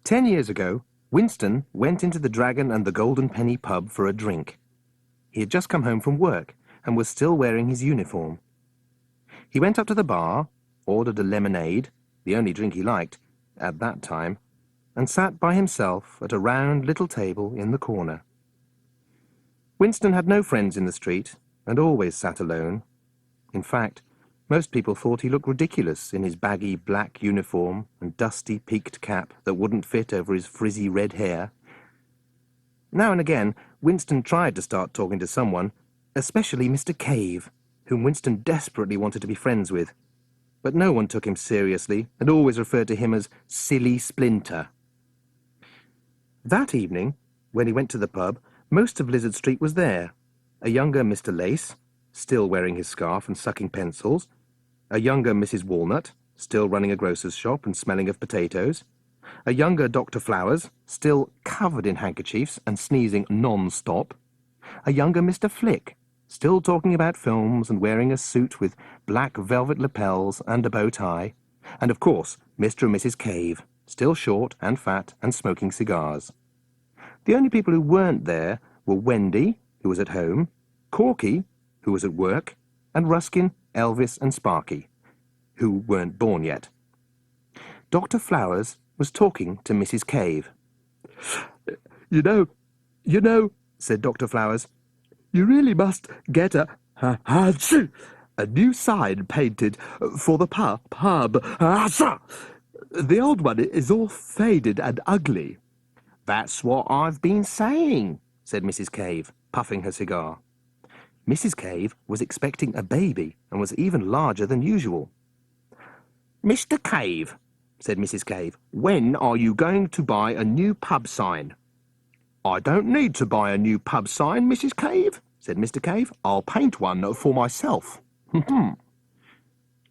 10 years ago, Winston went into the Dragon and the Golden Penny pub for a drink. He had just come home from work and was still wearing his uniform. He went up to the bar, ordered a lemonade, the only drink he liked at that time, and sat by himself at a round little table in the corner. Winston had no friends in the street and always sat alone. In fact, most people thought he looked ridiculous in his baggy black uniform and dusty peaked cap that wouldn't fit over his frizzy red hair. Now and again, Winston tried to start talking to someone, especially Mr. Cave, whom Winston desperately wanted to be friends with. But no one took him seriously and always referred to him as Silly Splinter. That evening, when he went to the pub, most of Lizard Street was there. A younger Mr. Lace, still wearing his scarf and sucking pencils, a younger Mrs. Walnut, still running a grocer's shop and smelling of potatoes, a younger Dr. Flowers, still covered in handkerchiefs and sneezing non-stop, a younger Mr. Flick, still talking about films and wearing a suit with black velvet lapels and a bow tie, and of course Mr. and Mrs. Cave, still short and fat and smoking cigars. The only people who weren't there were Wendy, who was at home, Corky, who was at work, and Ruskin, Elvis and Sparky, who weren't born yet. Dr. Flowers was talking to Mrs. Cave. You know, said Dr. Flowers, you really must get a new sign painted for the pub. The old one is all faded and ugly. That's what I've been saying, said Mrs. Cave, puffing her cigar. Mrs. Cave was expecting a baby and was even larger than usual. Mr. Cave, said Mrs. Cave, when are you going to buy a new pub sign? I don't need to buy a new pub sign, Mrs. Cave, said Mr. Cave. I'll paint one for myself.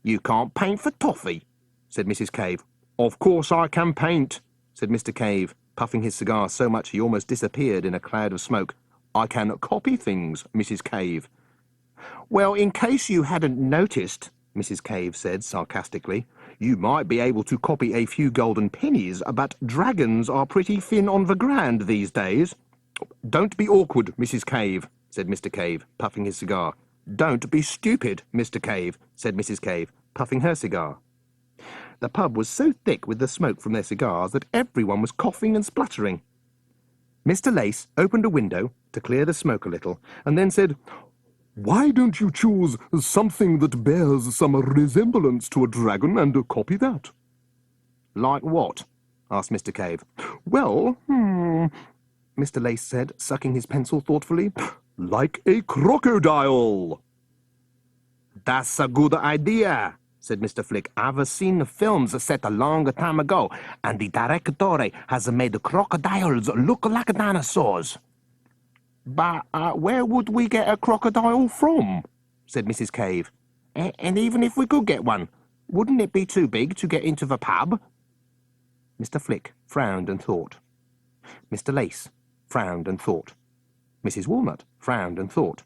You can't paint for toffee, said Mrs. Cave. Of course I can paint, said Mr. Cave, puffing his cigar so much he almost disappeared in a cloud of smoke. I can copy things, Mrs. Cave. Well, in case you hadn't noticed, Mrs. Cave said sarcastically, you might be able to copy a few golden pennies, but dragons are pretty thin on the ground these days. Don't be awkward, Mrs. Cave, said Mr. Cave, puffing his cigar. Don't be stupid, Mr. Cave, said Mrs. Cave, puffing her cigar. The pub was so thick with the smoke from their cigars that everyone was coughing and spluttering. Mr. Lace opened a window to clear the smoke a little, and then said, Why don't you choose something that bears some resemblance to a dragon and copy that? Like what? Asked Mr. Cave. Well, Mr. Lace said, sucking his pencil thoughtfully. Like a crocodile. That's a good idea, said Mr. Flick. I've seen films set a long time ago, and the director has made crocodiles look like dinosaurs. But where would we get a crocodile from? Said Mrs. Cave. And even if we could get one, wouldn't it be too big to get into the pub? Mr. Flick frowned and thought. Mr. Lace frowned and thought. Mrs. Walnut frowned and thought.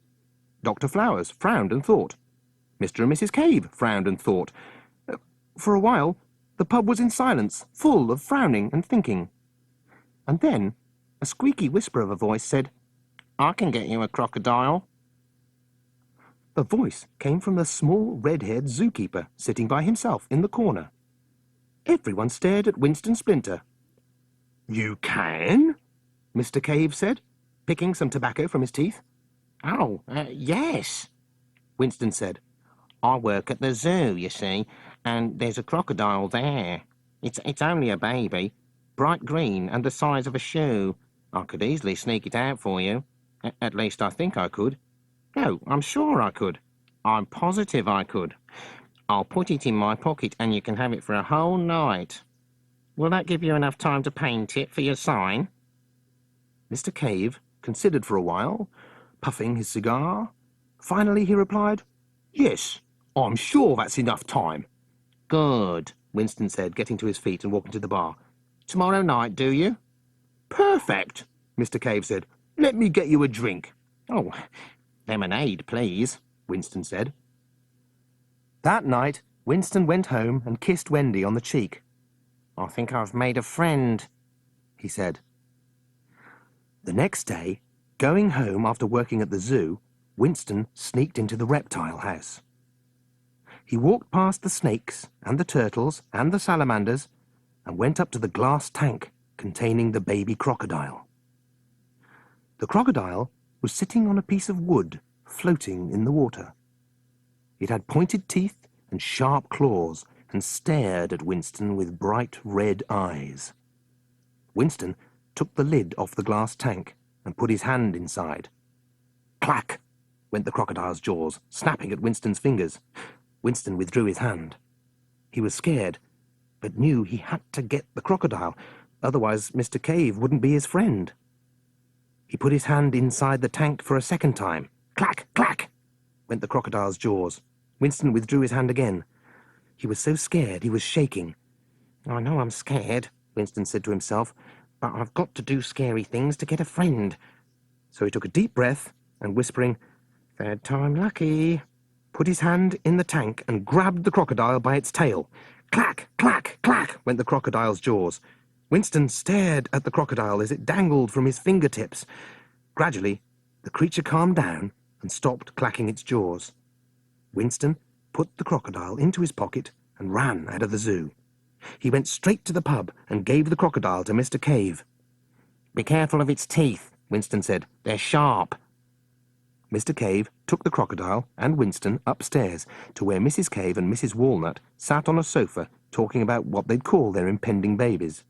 Dr. Flowers frowned and thought. Mr. and Mrs. Cave frowned and thought. For a while, the pub was in silence, full of frowning and thinking. And then a squeaky whisper of a voice said, I can get you a crocodile. The voice came from the small red-haired zookeeper sitting by himself in the corner. Everyone stared at Winston Splinter. You can? Mr. Cave said, picking some tobacco from his teeth. Oh, yes, Winston said. I work at the zoo, you see, and there's a crocodile there. It's only a baby, bright green and the size of a shoe. I could easily sneak it out for you. At least I think I could. No, I'm sure I could. I'm positive I could. I'll put it in my pocket and you can have it for a whole night. Will that give you enough time to paint it for your sign? Mr. Cave considered for a while, puffing his cigar. Finally he replied, Yes, I'm sure that's enough time. Good, Winston said, getting to his feet and walking to the bar. Tomorrow night, do you? Perfect, Mr. Cave said. Let me get you a drink. Oh, lemonade, please, Winston said. That night, Winston went home and kissed Wendy on the cheek. I think I've made a friend, he said. The next day, going home after working at the zoo, Winston sneaked into the reptile house. He walked past the snakes and the turtles and the salamanders and went up to the glass tank containing the baby crocodile. The crocodile was sitting on a piece of wood floating in the water. It had pointed teeth and sharp claws and stared at Winston with bright red eyes. Winston took the lid off the glass tank and put his hand inside. Clack! Went the crocodile's jaws, snapping at Winston's fingers. Winston withdrew his hand. He was scared, but knew he had to get the crocodile, otherwise Mr. Cave wouldn't be his friend. He put his hand inside the tank for a second time. Clack! Clack! Went the crocodile's jaws. Winston withdrew his hand again. He was so scared he was shaking. "I know I'm scared," Winston said to himself, "but I've got to do scary things to get a friend." So he took a deep breath and, whispering, "Third time lucky," put his hand in the tank and grabbed the crocodile by its tail. Clack! Clack! Clack! Went the crocodile's jaws. Winston stared at the crocodile as it dangled from his fingertips. Gradually, the creature calmed down and stopped clacking its jaws. Winston put the crocodile into his pocket and ran out of the zoo. He went straight to the pub and gave the crocodile to Mr. Cave. "Be careful of its teeth," Winston said. "They're sharp." Mr. Cave took the crocodile and Winston upstairs to where Mrs. Cave and Mrs. Walnut sat on a sofa talking about what they'd call their impending babies.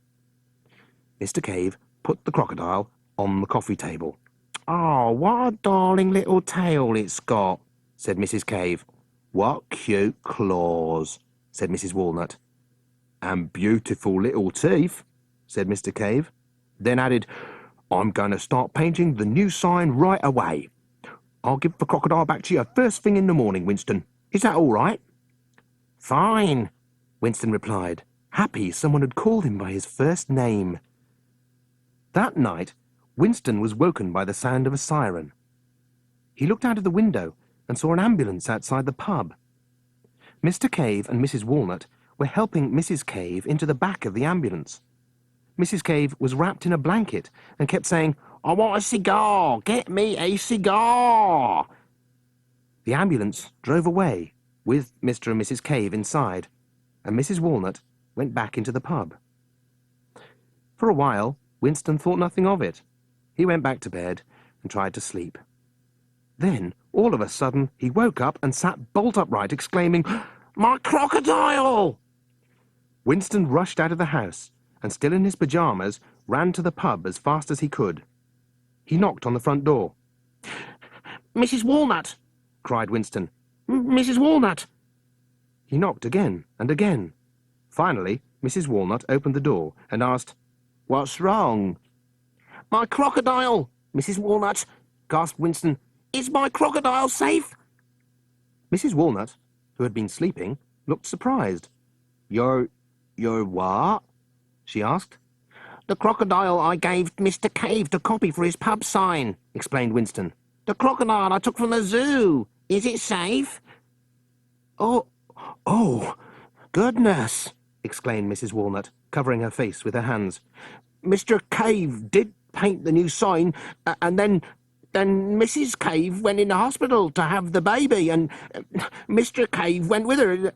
Mr. Cave put the crocodile on the coffee table. "Oh, what a darling little tail it's got," said Mrs. Cave. "What cute claws," said Mrs. Walnut. "And beautiful little teeth," said Mr. Cave. Then added, "I'm going to start painting the new sign right away. I'll give the crocodile back to you first thing in the morning, Winston. Is that all right?" "Fine," Winston replied, happy someone had called him by his first name. That night, Winston was woken by the sound of a siren. He looked out of the window and saw an ambulance outside the pub. Mr. Cave and Mrs. Walnut were helping Mrs. Cave into the back of the ambulance. Mrs. Cave was wrapped in a blanket and kept saying, "I want a cigar! Get me a cigar!" The ambulance drove away with Mr. and Mrs. Cave inside, and Mrs. Walnut went back into the pub. For a while, Winston thought nothing of it. He went back to bed and tried to sleep. Then, all of a sudden, he woke up and sat bolt upright, exclaiming, "My crocodile!" Winston rushed out of the house and, still in his pyjamas, ran to the pub as fast as he could. He knocked on the front door. "Mrs. Walnut!" cried Winston. "Mrs. Walnut!" He knocked again and again. Finally, Mrs. Walnut opened the door and asked, "What's wrong?" "My crocodile, Mrs. Walnut," gasped Winston. "Is my crocodile safe?" Mrs. Walnut, who had been sleeping, looked surprised. Your what?" she asked. "The crocodile I gave Mr. Cave to copy for his pub sign," explained Winston. "The crocodile I took from the zoo. Is it safe?" Oh, goodness!" exclaimed Mrs. Walnut, covering her face with her hands. "Mr. Cave did paint the new sign, and then Mrs. Cave went in the hospital to have the baby, and Mr. Cave went with her,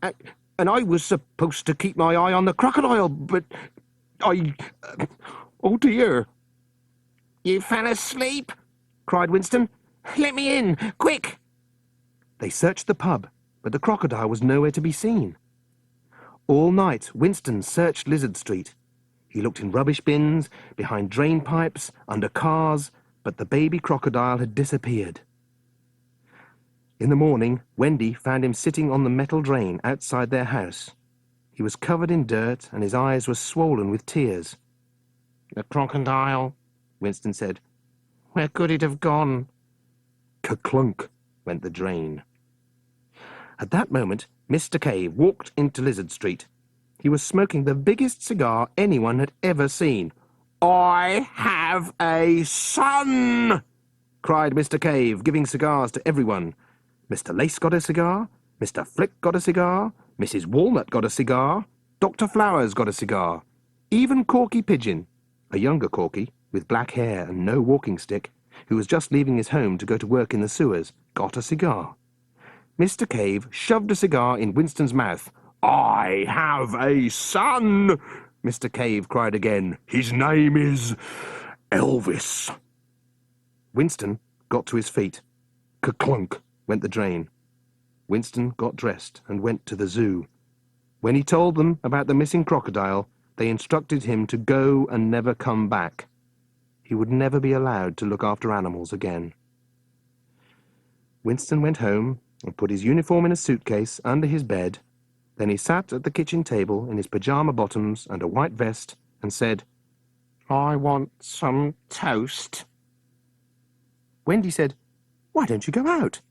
and I was supposed to keep my eye on the crocodile, but oh dear." "You fell asleep?" cried Winston. "Let me in, quick!" They searched the pub, but the crocodile was nowhere to be seen. All night, Winston searched Lizard Street. He looked in rubbish bins, behind drain pipes, under cars, but the baby crocodile had disappeared. In the morning, Wendy found him sitting on the metal drain outside their house. He was covered in dirt and his eyes were swollen with tears. "The crocodile," Winston said. "Where could it have gone?" Ka-clunk went the drain. At that moment, Mr. Cave walked into Lizard Street. He was smoking the biggest cigar anyone had ever seen. "I have a son!" cried Mr. Cave, giving cigars to everyone. Mr. Lace got a cigar, Mr. Flick got a cigar, Mrs. Walnut got a cigar, Dr. Flowers got a cigar, even Corky Pigeon, A younger Corky, with black hair and no walking stick, who was just leaving his home to go to work in the sewers, got a cigar. Mr. Cave shoved a cigar in Winston's mouth. "I have a son!" Mr. Cave cried again. "His name is Elvis." Winston got to his feet. Ka-clunk went the drain. Winston got dressed and went to the zoo. When he told them about the missing crocodile, they instructed him to go and never come back. He would never be allowed to look after animals again. Winston went home and put his uniform in a suitcase under his bed. Then he sat at the kitchen table in his pyjama bottoms and a white vest and said, "I want some toast." Wendy said, "Why don't you go out?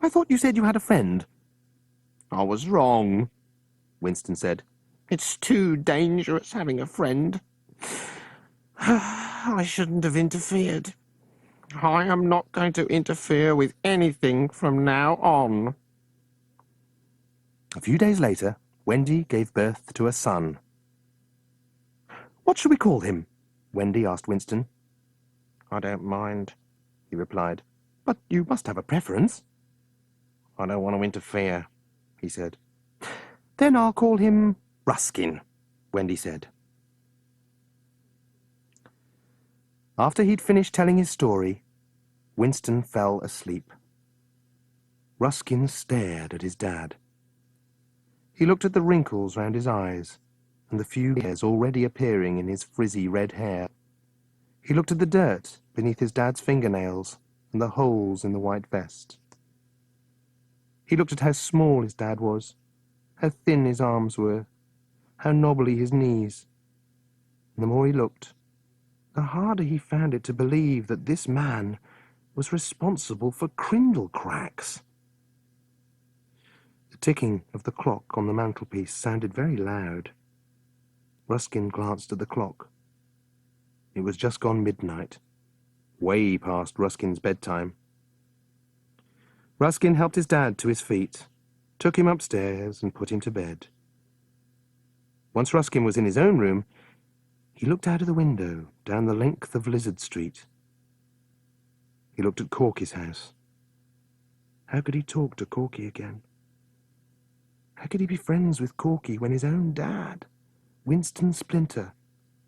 I thought you said you had a friend." "I was wrong," Winston said. "It's too dangerous having a friend. I shouldn't have interfered. I am not going to interfere with anything from now on." A few days later, Wendy gave birth to a son. "What shall we call him?" Wendy asked Winston. "I don't mind," he replied. "But you must have a preference." "I don't want to interfere," he said. "Then I'll call him Ruskin," Wendy said. After he'd finished telling his story, Winston fell asleep. Ruskin stared at his dad. He looked at the wrinkles round his eyes and the few hairs already appearing in his frizzy red hair. He looked at the dirt beneath his dad's fingernails and the holes in the white vest. He looked at how small his dad was, how thin his arms were, how knobbly his knees. And the more he looked, the harder he found it to believe that this man was responsible for Krindlekrax. The ticking of the clock on the mantelpiece sounded very loud. Ruskin glanced at the clock. It was just gone midnight, way past Ruskin's bedtime. Ruskin helped his dad to his feet, took him upstairs and put him to bed. Once Ruskin was in his own room, he looked out of the window down the length of Lizard Street. He looked at Corky's house. How could he talk to Corky again? How could he be friends with Corky when his own dad, Ruskin Splinter,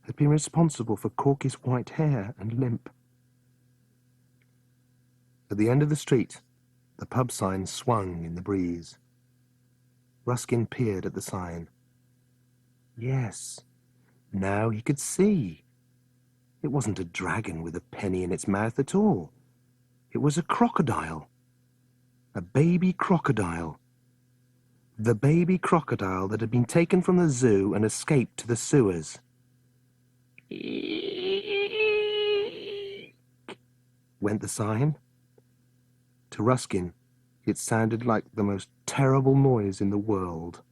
had been responsible for Corky's white hair and limp? At the end of the street, the pub sign swung in the breeze. Ruskin peered at the sign. Yes, now he could see. It wasn't a dragon with a penny in its mouth at all. It was a crocodile. A baby crocodile. The baby crocodile that had been taken from the zoo and escaped to the sewers. Went the sign. To Ruskin, it sounded like the most terrible noise in the world.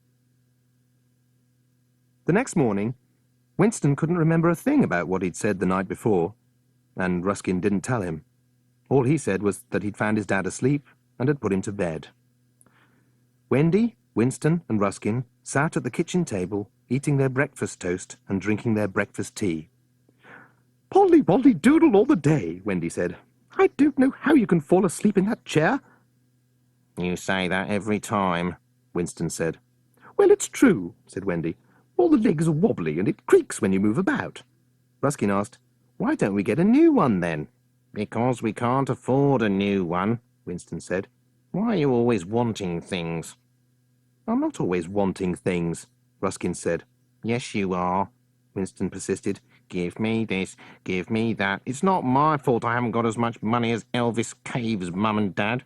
The next morning, Winston couldn't remember a thing about what he'd said the night before, and Ruskin didn't tell him. All he said was that he'd found his dad asleep and had put him to bed. Wendy, Winston, and Ruskin sat at the kitchen table, eating their breakfast toast and drinking their breakfast tea. "Polly Wolly Doodle all the day," Wendy said. "I don't know how you can fall asleep in that chair." "You say that every time," Winston said. "Well, it's true," said Wendy. "All the legs are wobbly and it creaks when you move about." Ruskin asked, "Why don't we get a new one then?" "Because we can't afford a new one," Winston said. "Why are you always wanting things?" "I'm not always wanting things," Ruskin said. "Yes, you are," Winston persisted. "Give me this, give me that. It's not my fault I haven't got as much money as Elvis Cave's mum and dad.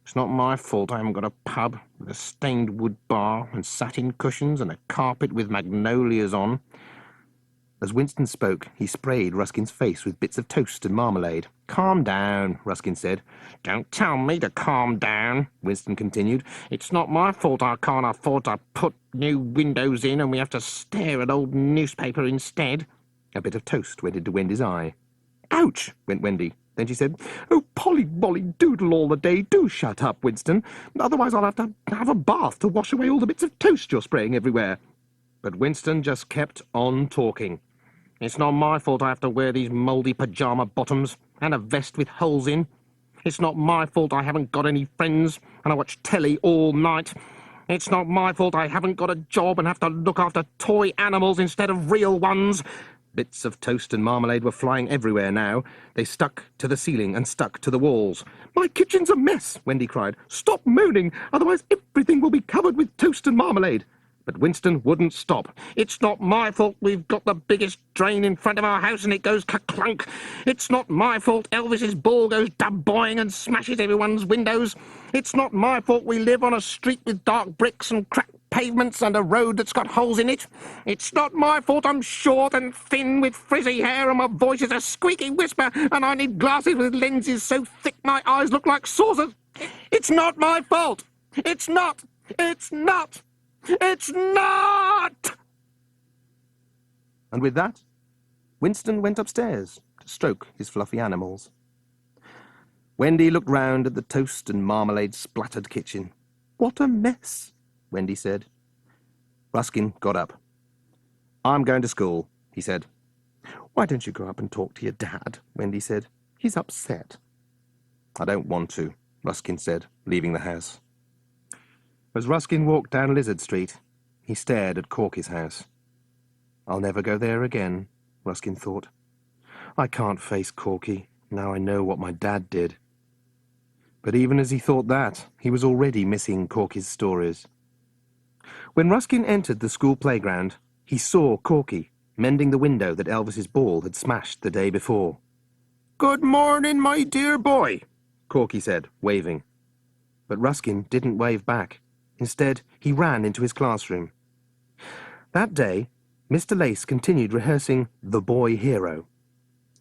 It's not my fault I haven't got a pub with a stained wood bar and satin cushions and a carpet with magnolias on." As Winston spoke, he sprayed Ruskin's face with bits of toast and marmalade. "Calm down," Ruskin said. "Don't tell me to calm down," Winston continued. "It's not my fault I can't afford to put new windows in and we have to stare at old newspaper instead." A bit of toast went into Wendy's eye. "Ouch!" went Wendy. Then she said, "Oh, Polly Wolly Doodle all the day, do shut up, Winston. Otherwise I'll have to have a bath to wash away all the bits of toast you're spraying everywhere." But Winston just kept on talking. It's not my fault I have to wear these mouldy pyjama bottoms and a vest with holes in. It's not my fault I haven't got any friends and I watch telly all night. It's not my fault I haven't got a job and have to look after toy animals instead of real ones. Bits of toast and marmalade were flying everywhere now. They stuck to the ceiling and stuck to the walls. "My kitchen's a mess," Wendy cried. "Stop moaning, otherwise everything will be covered with toast and marmalade." But Winston wouldn't stop. "It's not my fault we've got the biggest drain in front of our house and it goes ka-clunk. It's not my fault Elvis's ball goes dub-boing and smashes everyone's windows. It's not my fault we live on a street with dark bricks and cracked pavements and a road that's got holes in it. It's not my fault I'm short and thin with frizzy hair and my voice is a squeaky whisper and I need glasses with lenses so thick my eyes look like saucers. It's not my fault. It's not. It's not. It's not!" And with that, Winston went upstairs to stroke his fluffy animals. Wendy looked round at the toast and marmalade-splattered kitchen. "What a mess," Wendy said. Ruskin got up. "I'm going to school," he said. "Why don't you go up and talk to your dad?" Wendy said. "He's upset." "I don't want to," Ruskin said, leaving the house. As Ruskin walked down Lizard Street, he stared at Corky's house. "I'll never go there again," Ruskin thought. "I can't face Corky, now I know what my dad did." But even as he thought that, he was already missing Corky's stories. When Ruskin entered the school playground, he saw Corky mending the window that Elvis's ball had smashed the day before. "Good morning, my dear boy," Corky said, waving. But Ruskin didn't wave back. Instead, he ran into his classroom. That day, Mr. Lace continued rehearsing The Boy Hero.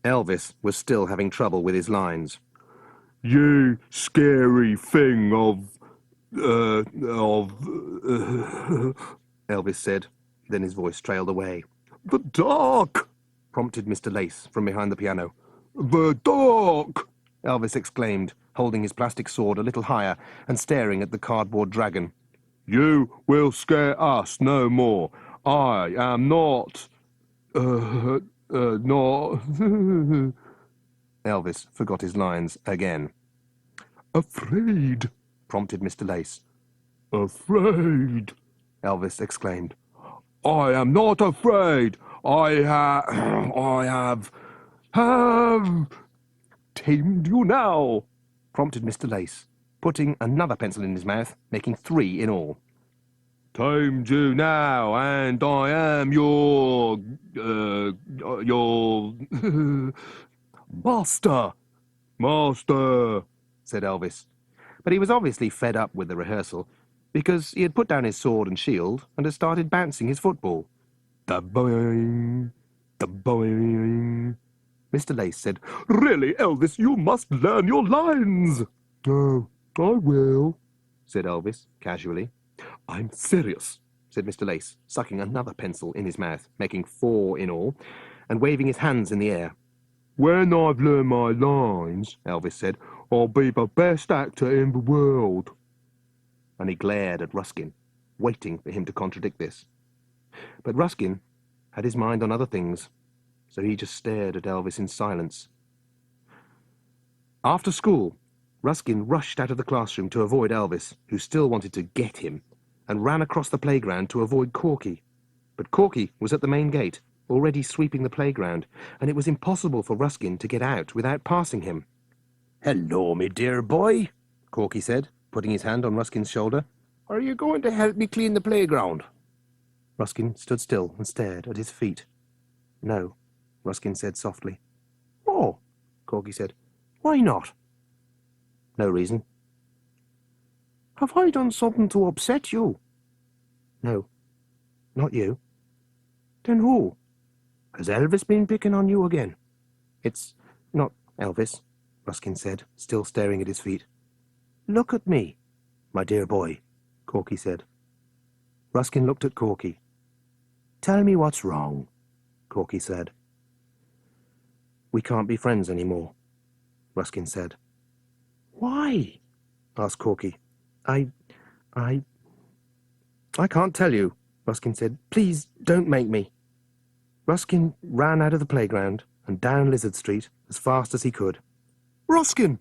Elvis was still having trouble with his lines. "You scary thing Elvis said. Then his voice trailed away. "The dark," prompted Mr. Lace from behind the piano. "The dark," Elvis exclaimed, holding his plastic sword a little higher and staring at the cardboard dragon. "You will scare us no more. I am not... not..." Elvis forgot his lines again. "Afraid," prompted Mr. Lace. "Afraid," Elvis exclaimed. "I am not afraid. I have tamed you now," prompted Mr. Lace, putting another pencil in his mouth, making 3 in all. "Tamed you now, and I am your master." "Master," said Elvis. But he was obviously fed up with the rehearsal, because he had put down his sword and shield and had started bouncing his football. "Da-boing, da-boing." Mr. Lace said, "Really, Elvis, you must learn your lines." "Oh, I will," said Elvis, casually. "I'm serious," said Mr. Lace, sucking another pencil in his mouth, making 4 in all, and waving his hands in the air. "When I've learned my lines," Elvis said, "I'll be the best actor in the world." And he glared at Ruskin, waiting for him to contradict this. But Ruskin had his mind on other things, so he just stared at Elvis in silence. After school, Ruskin rushed out of the classroom to avoid Elvis, who still wanted to get him, and ran across the playground to avoid Corky. But Corky was at the main gate, already sweeping the playground, and it was impossible for Ruskin to get out without passing him. "Hello, me dear boy," Corky said, putting his hand on Ruskin's shoulder. "Are you going to help me clean the playground?" Ruskin stood still and stared at his feet. "No," Ruskin said softly. "Oh," Corky said. "Why not?" "No reason." "Have I done something to upset you?" "No, not you." "Then who? Has Elvis been picking on you again?" "It's not Elvis," Ruskin said, still staring at his feet. "Look at me, my dear boy," Corky said. Ruskin looked at Corky. "Tell me what's wrong," Corky said. "We can't be friends anymore," Ruskin said. "Why?" asked Corky. I can't tell you," Ruskin said. "Please don't make me." Ruskin ran out of the playground and down Lizard Street as fast as he could. "Ruskin!"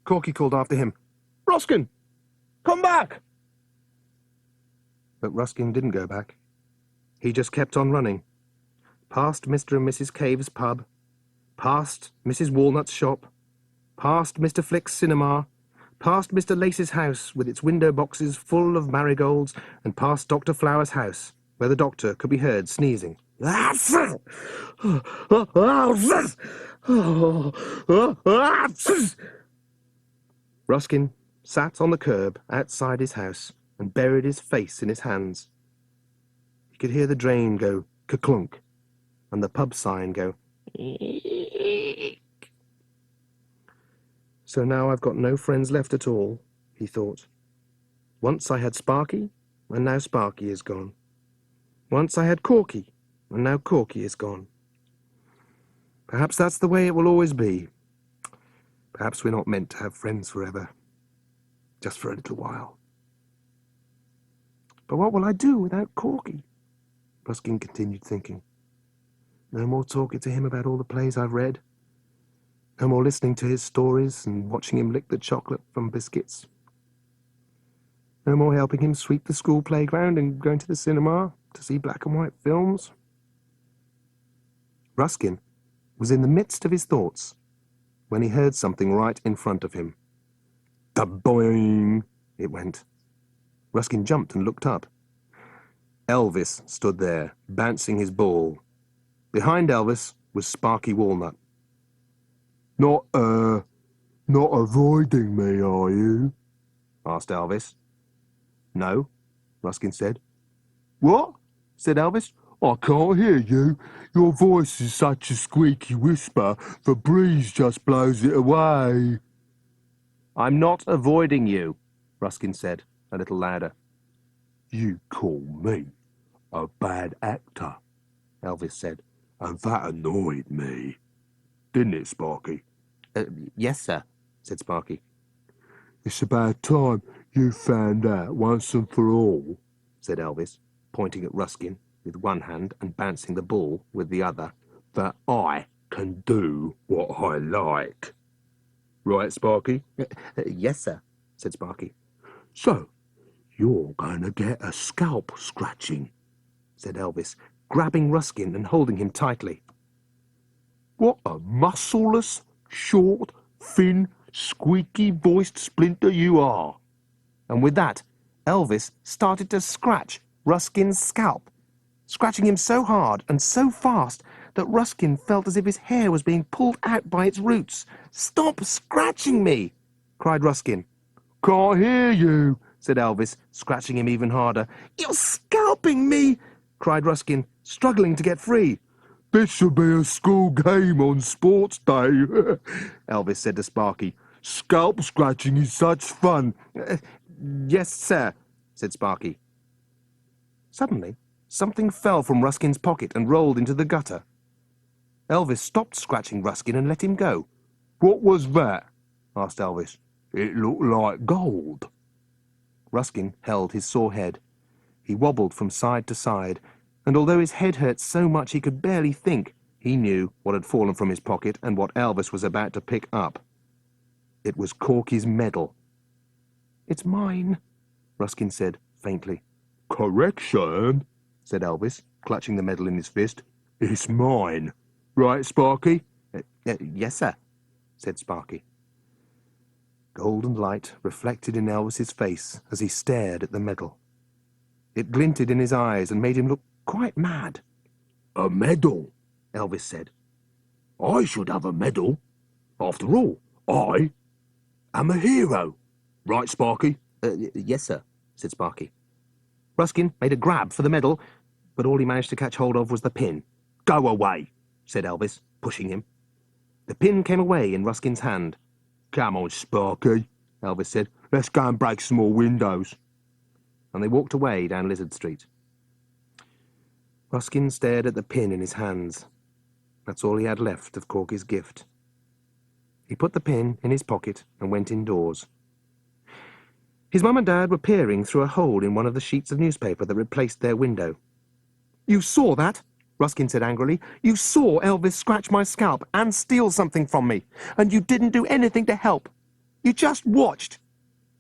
Corky called after him. "Ruskin! Come back!" But Ruskin didn't go back. He just kept on running. Past Mr. and Mrs. Cave's pub, past Mrs. Walnut's shop, past Mr. Flick's cinema, past Mr. Lace's house with its window boxes full of marigolds, and past Dr. Flower's house, where the doctor could be heard sneezing. Ruskin sat on the curb outside his house and buried his face in his hands. He could hear the drain go ka-clunk and the pub sign go eek. So now I've got no friends left at all, he thought. Once I had Sparky, and now Sparky is gone. Once I had Corky, and now Corky is gone. Perhaps that's the way it will always be. Perhaps we're not meant to have friends forever. Just for a little while. But what will I do without Corky? Ruskin continued thinking. No more talking to him about all the plays I've read. No more listening to his stories and watching him lick the chocolate from biscuits. No more helping him sweep the school playground and going to the cinema to see black and white films. Ruskin was in the midst of his thoughts when he heard something right in front of him. Da-boing! It went. Ruskin jumped and looked up. Elvis stood there, bouncing his ball. Behind Elvis was Sparky Walnut. Not avoiding me, are you?" asked Elvis. "No," Ruskin said. "What?" said Elvis. "I can't hear you. Your voice is such a squeaky whisper, the breeze just blows it away." "I'm not avoiding you," Ruskin said, a little louder. "You call me a bad actor," Elvis said, "and that annoyed me. Didn't it, Sparky?" Yes, sir," said Sparky. "It's about time you found out once and for all," said Elvis, pointing at Ruskin with one hand and bouncing the ball with the other, "that I can do what I like. Right, Sparky?" Yes, sir," said Sparky. "So, you're going to get a scalp scratching," said Elvis, grabbing Ruskin and holding him tightly. "What a muscleless, short, thin, squeaky-voiced Splinter you are." And with that, Elvis started to scratch Ruskin's scalp, scratching him so hard and so fast that Ruskin felt as if his hair was being pulled out by its roots. "Stop scratching me!" cried Ruskin. "Can't hear you," said Elvis, scratching him even harder. "You're scalping me!" cried Ruskin, struggling to get free. "This should be a school game on sports day," Elvis said to Sparky. "Scalp scratching is such fun." Yes, sir," said Sparky. Suddenly, something fell from Ruskin's pocket and rolled into the gutter. Elvis stopped scratching Ruskin and let him go. "What was that?" asked Elvis. "It looked like gold." Ruskin held his sore head. He wobbled from side to side, and although his head hurt so much he could barely think, he knew what had fallen from his pocket and what Elvis was about to pick up. It was Corky's medal. "It's mine," Ruskin said faintly. "Correction," said Elvis, clutching the medal in his fist. "It's mine. Right, Sparky?" Yes, sir," said Sparky. Golden light reflected in Elvis's face as he stared at the medal. It glinted in his eyes and made him look quite mad. "A medal," Elvis said. "I should have a medal. After all, I am a hero. Right, Sparky?" Yes, sir," said Sparky. Ruskin made a grab for the medal, but all he managed to catch hold of was the pin. "Go away," said Elvis, pushing him. The pin came away in Ruskin's hand. "Come on, Sparky," Elvis said. "Let's go and break some more windows." And they walked away down Lizard Street. Ruskin stared at the pin in his hands. That's all he had left of Corky's gift. He put the pin in his pocket and went indoors. His mum and dad were peering through a hole in one of the sheets of newspaper that replaced their window. "You saw that?" Ruskin said angrily. "You saw Elvis scratch my scalp and steal something from me, and you didn't do anything to help. You just watched."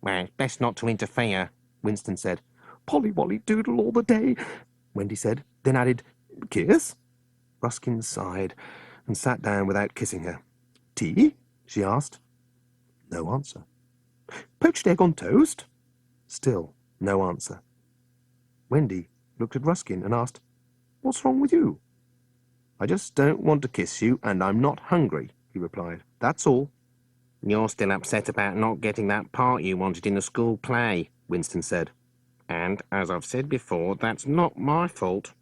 "Well, best not to interfere," Winston said. "Polly-wolly doodle all the day," Wendy said, then added, "Kiss?" Ruskin sighed and sat down without kissing her. "Tea?" she asked. No answer. "Poached egg on toast?" Still no answer. Wendy looked at Ruskin and asked, "What's wrong with you?" "I just don't want to kiss you, and I'm not hungry," he replied. "That's all." "You're still upset about not getting that part you wanted in the school play," Winston said. "And, as I've said before, that's not my fault."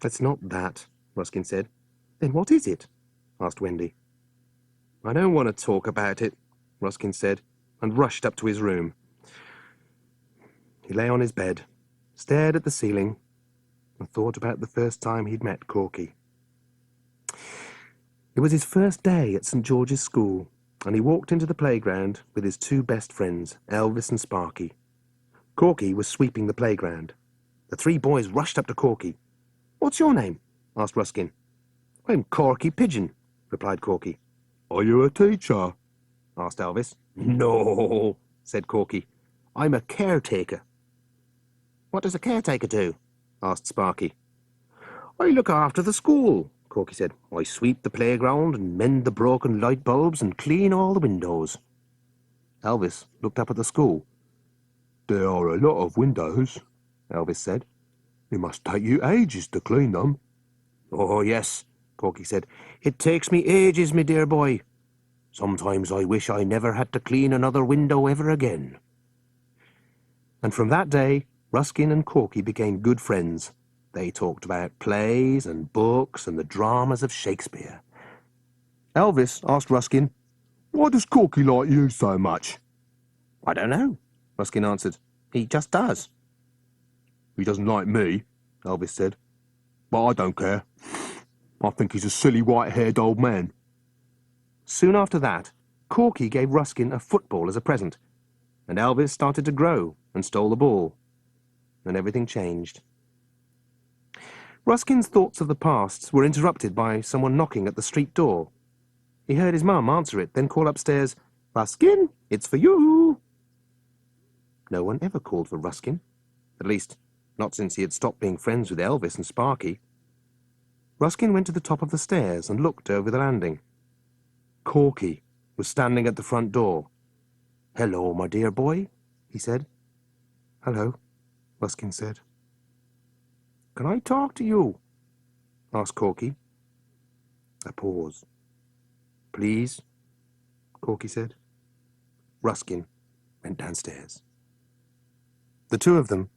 "It's not that," Ruskin said. "Then what is it?" asked Wendy. "I don't want to talk about it," Ruskin said, and rushed up to his room. He lay on his bed, stared at the ceiling, and thought about the first time he'd met Corky. It was his first day at St. George's School, and he walked into the playground with his two best friends, Elvis and Sparky. Corky was sweeping the playground. The three boys rushed up to Corky. "What's your name?" asked Ruskin. "I'm Corky Pigeon," replied Corky. "Are you a teacher?" asked Elvis. "No," said Corky. "I'm a caretaker." "What does a caretaker do?" asked Sparky. "I look after the school," Corky said. "I sweep the playground and mend the broken light bulbs and clean all the windows." Elvis looked up at the school. "There are a lot of windows," Elvis said. "It must take you ages to clean them." "Oh, yes," Corky said. "It takes me ages, me dear boy. Sometimes I wish I never had to clean another window ever again." And from that day, Ruskin and Corky became good friends. They talked about plays and books and the dramas of Shakespeare. Elvis asked Ruskin, "Why does Corky like you so much?" "I don't know," Ruskin answered. "He just does." "He doesn't like me," Elvis said. "But I don't care. I think he's a silly white-haired old man." Soon after that, Corky gave Ruskin a football as a present, and Elvis started to grow and stole the ball. And everything changed. Ruskin's thoughts of the past were interrupted by someone knocking at the street door. He heard his mum answer it, then call upstairs, "Ruskin, it's for you." No one ever called for Ruskin, at least not since he had stopped being friends with Elvis and Sparky. Ruskin went to the top of the stairs and looked over the landing. Corky was standing at the front door. "Hello, my dear boy," he said. "Hello," Ruskin said. "Can I talk to you?" asked Corky. A pause. "Please," Corky said. Ruskin went downstairs. The two of them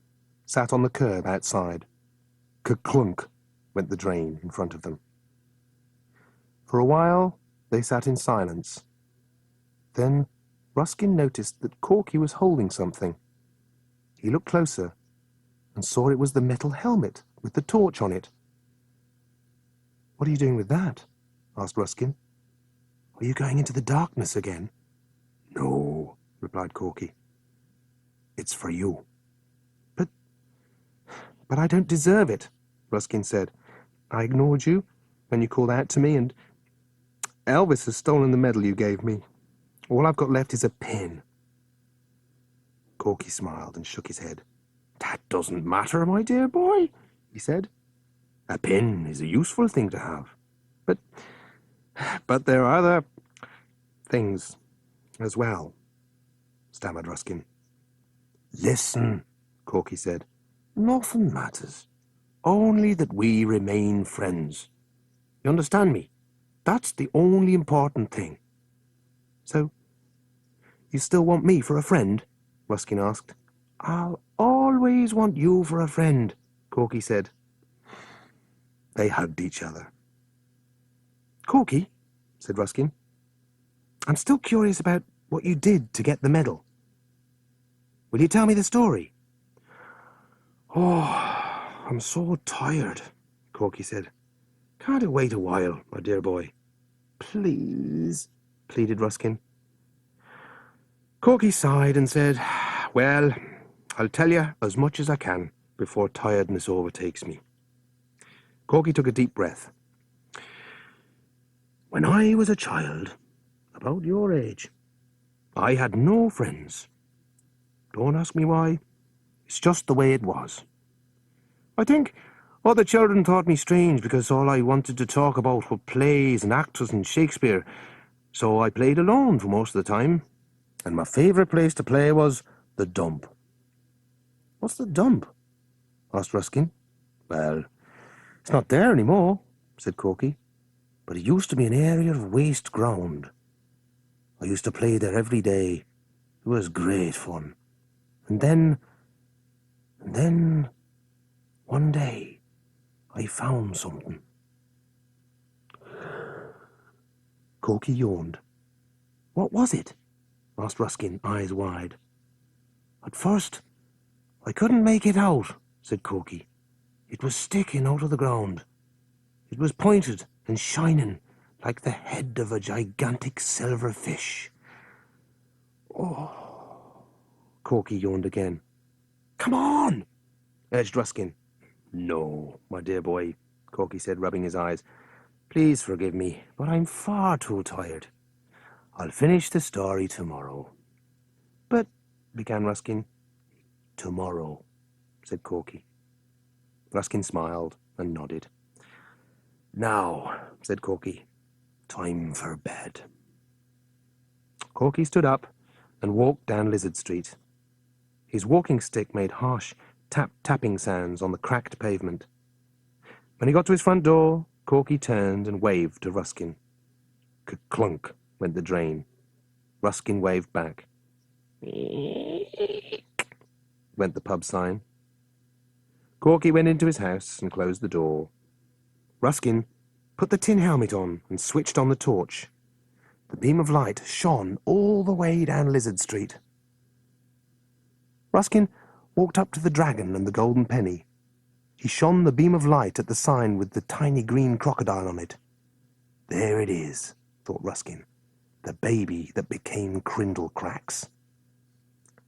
sat on the curb outside. Ka-clunk went the drain in front of them. For a while, they sat in silence. Then Ruskin noticed that Corky was holding something. He looked closer and saw it was the metal helmet with the torch on it. "What are you doing with that?" asked Ruskin. "Are you going into the darkness again?" "No," replied Corky. "It's for you." But I don't deserve it," Ruskin said. "I ignored you when you called out to me, and Elvis has stolen the medal you gave me. All I've got left is a pin." Corky smiled and shook his head. "That doesn't matter, my dear boy," he said. "A pin is a useful thing to have. But there are other things as well," stammered Ruskin. "Listen," Corky said. "Nothing matters. Only that we remain friends. You understand me? That's the only important thing." "So, you still want me for a friend?" Ruskin asked. "I'll always want you for a friend," Corky said. They hugged each other. "Corky," said Ruskin, "I'm still curious about what you did to get the medal. Will you tell me the story?" "Oh, I'm so tired," Corky said. "Can't it wait a while, my dear boy?" "Please," pleaded Ruskin. Corky sighed and said, "Well, I'll tell you as much as I can before tiredness overtakes me." Corky took a deep breath. When I was a child, about your age, I had no friends. Don't ask me why. It's just the way it was. I think other children thought me strange because all I wanted to talk about were plays and actors and Shakespeare, so I played alone for most of the time, and my favourite place to play was the dump. What's the dump? Asked Ruskin. Well, it's not there anymore, said Corky, but it used to be an area of waste ground. I used to play there every day. It was great fun. And then, one day, I found something. Corky yawned. What was it? Asked Ruskin, eyes wide. At first, I couldn't make it out, said Corky. It was sticking out of the ground. It was pointed and shining like the head of a gigantic silver fish. Oh, Corky yawned again. Come on, urged Ruskin. No, my dear boy, Corky said, rubbing his eyes. Please forgive me, but I'm far too tired. I'll finish the story tomorrow. But, began Ruskin. Tomorrow, said Corky. Ruskin smiled and nodded. Now, said Corky, time for bed. Corky stood up and walked down Lizard Street. His walking stick made harsh tapping sounds on the cracked pavement. When he got to his front door, Corky turned and waved to Ruskin. Clunk went the drain. Ruskin waved back. Went the pub sign. Corky went into his house and closed the door. Ruskin put the tin helmet on and switched on the torch. The beam of light shone all the way down Lizard Street. Ruskin walked up to the Dragon and the Golden Penny. He shone the beam of light at the sign with the tiny green crocodile on it. There it is, thought Ruskin, the baby that became Krindlekrax.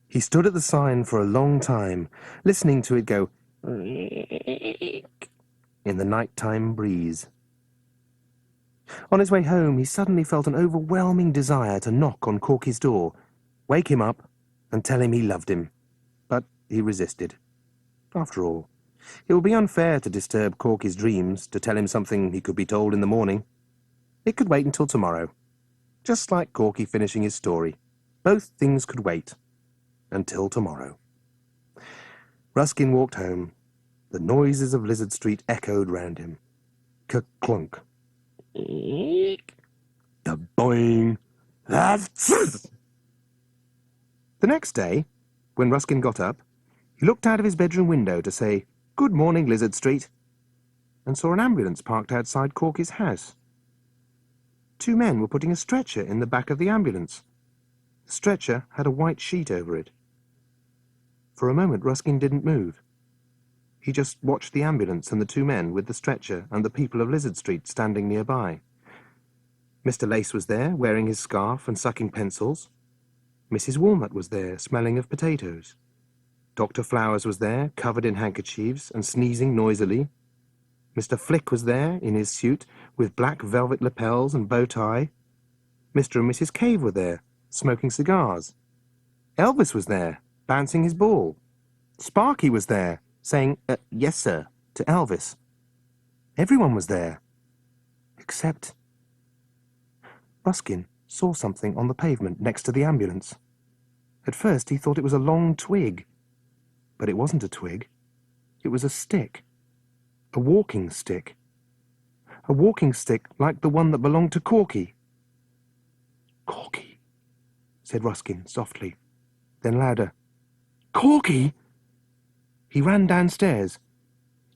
He stood at the sign for a long time, listening to it go in the nighttime breeze. On his way home, he suddenly felt an overwhelming desire to knock on Corky's door, wake him up, and tell him he loved him. But he resisted. After all, it would be unfair to disturb Corky's dreams, to tell him something he could be told in the morning. It could wait until tomorrow. Just like Corky finishing his story. Both things could wait until tomorrow. Ruskin walked home. The noises of Lizard Street echoed round him. Clunk. The boing. The next day, when Ruskin got up, he looked out of his bedroom window to say, "Good morning, Lizard Street," and saw an ambulance parked outside Corky's house. 2 men were putting a stretcher in the back of the ambulance. The stretcher had a white sheet over it. For a moment, Ruskin didn't move. He just watched the ambulance and the 2 men with the stretcher and the people of Lizard Street standing nearby. Mr. Lace was there, wearing his scarf and sucking pencils. Mrs. Walnut was there, smelling of potatoes. Dr. Flowers was there, covered in handkerchiefs and sneezing noisily. Mr. Flick was there, in his suit, with black velvet lapels and bow tie. Mr. and Mrs. Cave were there, smoking cigars. Elvis was there, bouncing his ball. Sparky was there, saying, yes, sir, to Elvis. Everyone was there, except... Ruskin saw something on the pavement next to the ambulance. At first he thought it was a long twig, but it wasn't a twig. It was a stick. A walking stick. A walking stick like the one that belonged to Corky. Corky, said Ruskin softly, then louder. Corky! He ran downstairs.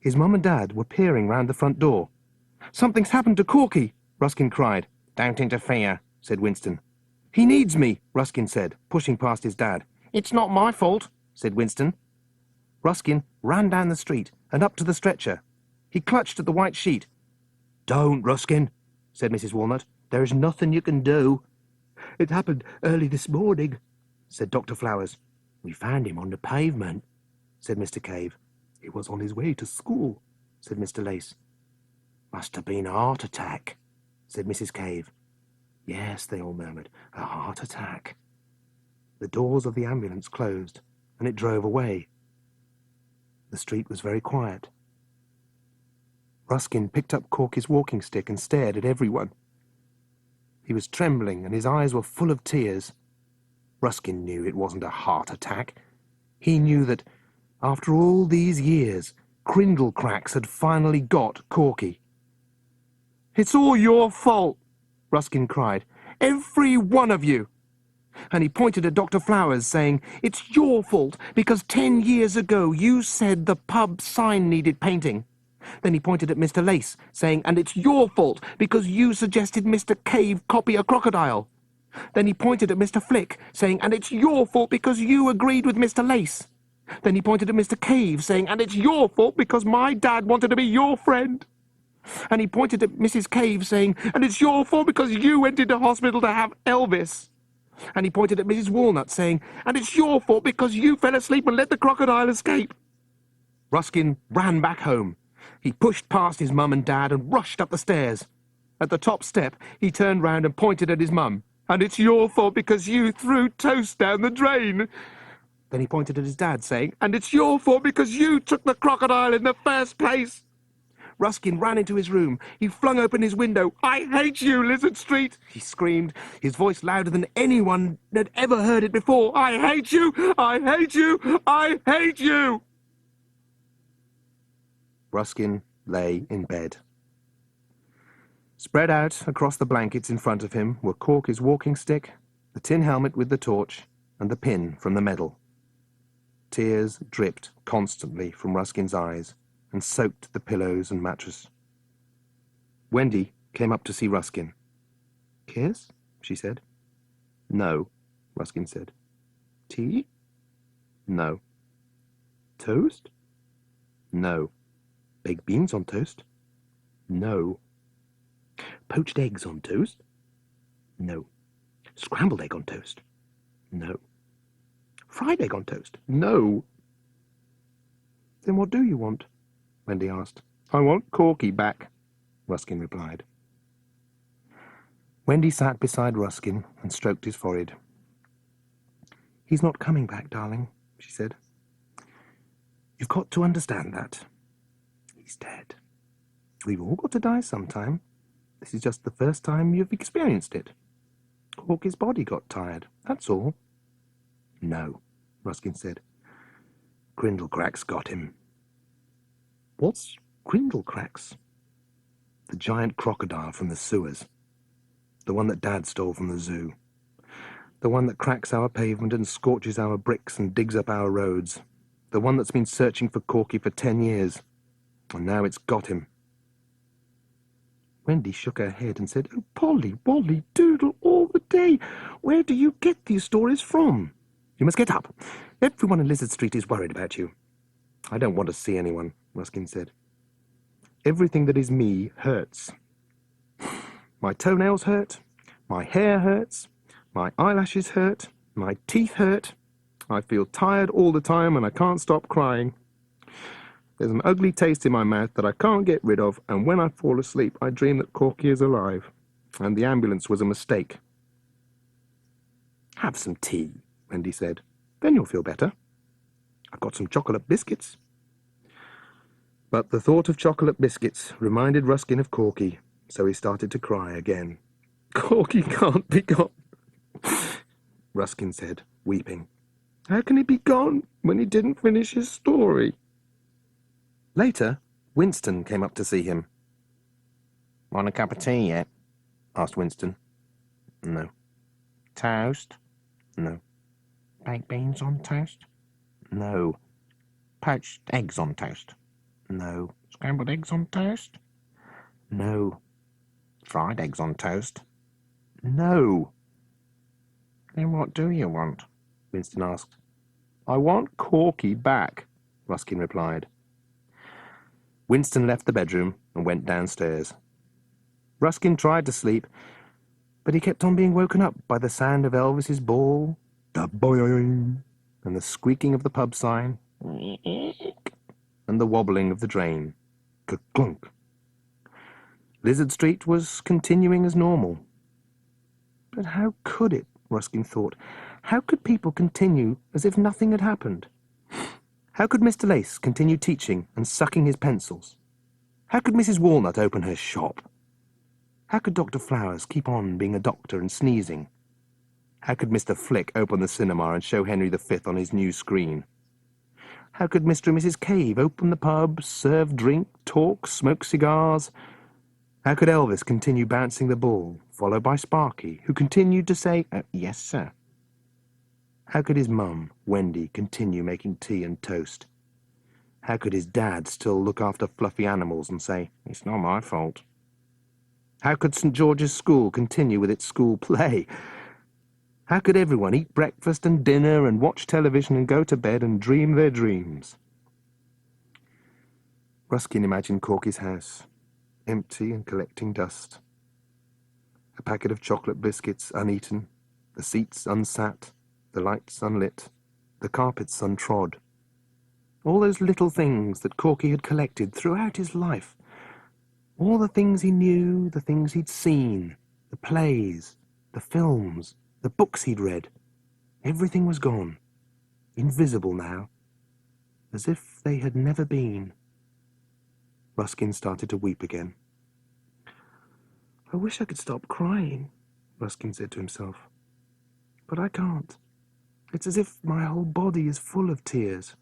His mum and dad were peering round the front door. Something's happened to Corky, Ruskin cried. Don't interfere, said Winston. He needs me, Ruskin said, pushing past his dad. It's not my fault, said Winston. Ruskin ran down the street and up to the stretcher. He clutched at the white sheet. Don't, Ruskin, said Mrs. Walnut. There's nothing you can do. It happened early this morning, said Dr. Flowers. We found him on the pavement, said Mr. Cave. He was on his way to school, said Mr. Lace. Must have been a heart attack, said Mrs. Cave. Yes, they all murmured, a heart attack. The doors of the ambulance closed, and it drove away. The street was very quiet. Ruskin picked up Corky's walking stick and stared at everyone. He was trembling, and his eyes were full of tears. Ruskin knew it wasn't a heart attack. He knew that, after all these years, Krindlekrax had finally got Corky. "It's all your fault," Ruskin cried. "Every one of you." And he pointed at Dr. Flowers, saying, "It's your fault, because 10 years ago you said the pub sign needed painting." Then he pointed at Mr. Lace, saying, "And it's your fault, because you suggested Mr. Cave copy a crocodile." Then he pointed at Mr. Flick, saying, "And it's your fault, because you agreed with Mr. Lace." Then he pointed at Mr. Cave, saying, "And it's your fault, because my dad wanted to be your friend." And he pointed at Mrs. Cave, saying, "And it's your fault, because you went into hospital to have Elvis." And he pointed at Mrs. Walnut, saying, "And it's your fault, because you fell asleep and let the crocodile escape." Ruskin ran back home. He pushed past his mum and dad and rushed up the stairs. At the top step, he turned round and pointed at his mum. "And it's your fault, because you threw toast down the drain." Then he pointed at his dad, saying, "And it's your fault, because you took the crocodile in the first place." Ruskin ran into his room. He flung open his window. "I hate you, Lizard Street!" he screamed, his voice louder than anyone had ever heard it before. "I hate you! I hate you! I hate you!" Ruskin lay in bed. Spread out across the blankets in front of him were Corky's walking stick, the tin helmet with the torch, and the pin from the medal. Tears dripped constantly from Ruskin's eyes and soaked the pillows and mattress. Wendy came up to see Ruskin. "Kiss?" she said. "No," Ruskin said. "Tea?" "No." "Toast?" "No." "Baked beans on toast?" "No." "Poached eggs on toast?" "No." "Scrambled egg on toast?" "No." "Fried egg on toast?" "No." "Then what do you want?" Wendy asked. "I want Corky back," Ruskin replied. Wendy sat beside Ruskin and stroked his forehead. "He's not coming back, darling," she said. "You've got to understand that. He's dead. We've all got to die sometime. This is just the first time you've experienced it. Corky's body got tired, that's all." "No," Ruskin said. "Krindlekrax got him." "What's Krindlekrax?" "The giant crocodile from the sewers. The one that Dad stole from the zoo. The one that cracks our pavement and scorches our bricks and digs up our roads. The one that's been searching for Corky for 10 years. And now it's got him." Wendy shook her head and said, "Oh, Polly, Wally, Doodle, all the day. Where do you get these stories from? You must get up. Everyone in Lizard Street is worried about you." "I don't want to see anyone," Ruskin said. "Everything that is me hurts. My toenails hurt, my hair hurts, my eyelashes hurt, my teeth hurt. I feel tired all the time and I can't stop crying. There's an ugly taste in my mouth that I can't get rid of, and when I fall asleep I dream that Corky is alive, and the ambulance was a mistake." "Have some tea," Wendy said. "Then you'll feel better. I've got some chocolate biscuits." But the thought of chocolate biscuits reminded Ruskin of Corky, so he started to cry again. "Corky can't be gone," Ruskin said, weeping. "How can he be gone when he didn't finish his story?" Later, Winston came up to see him. "Want a cup of tea yet?" asked Winston. "No." "Toast?" "No." "Baked beans on toast?" "No." "Poached eggs on toast?" "No." "Scrambled eggs on toast?" "No." "Fried eggs on toast?" "No." "Then what do you want?" Winston asked. "I want Corky back," Ruskin replied. Winston left the bedroom and went downstairs. Ruskin tried to sleep, but he kept on being woken up by the sound of Elvis's ball, da boing, and the squeaking of the pub sign, and the wobbling of the drain, ka-clunk. Lizard Street was continuing as normal. But how could it, Ruskin thought. How could people continue as if nothing had happened? How could Mr. Lace continue teaching and sucking his pencils? How could Mrs. Walnut open her shop? How could Dr. Flowers keep on being a doctor and sneezing? How could Mr. Flick open the cinema and show Henry V on his new screen? How could Mr. and Mrs. Cave open the pub, serve drink, talk, smoke cigars? How could Elvis continue bouncing the ball, followed by Sparky, who continued to say, yes, sir? How could his mum, Wendy, continue making tea and toast? How could his dad still look after fluffy animals and say, it's not my fault? How could St. George's School continue with its school play? How could everyone eat breakfast and dinner and watch television and go to bed and dream their dreams? Ruskin imagined Corky's house, empty and collecting dust. A packet of chocolate biscuits uneaten, the seats unsat, the lights unlit, the carpets untrod. All those little things that Corky had collected throughout his life. All the things he knew, the things he'd seen, the plays, the films, the books he'd read. Everything was gone, invisible now, as if they had never been. Ruskin started to weep again. I wish I could stop crying, Ruskin said to himself. But I can't. It's as if my whole body is full of tears.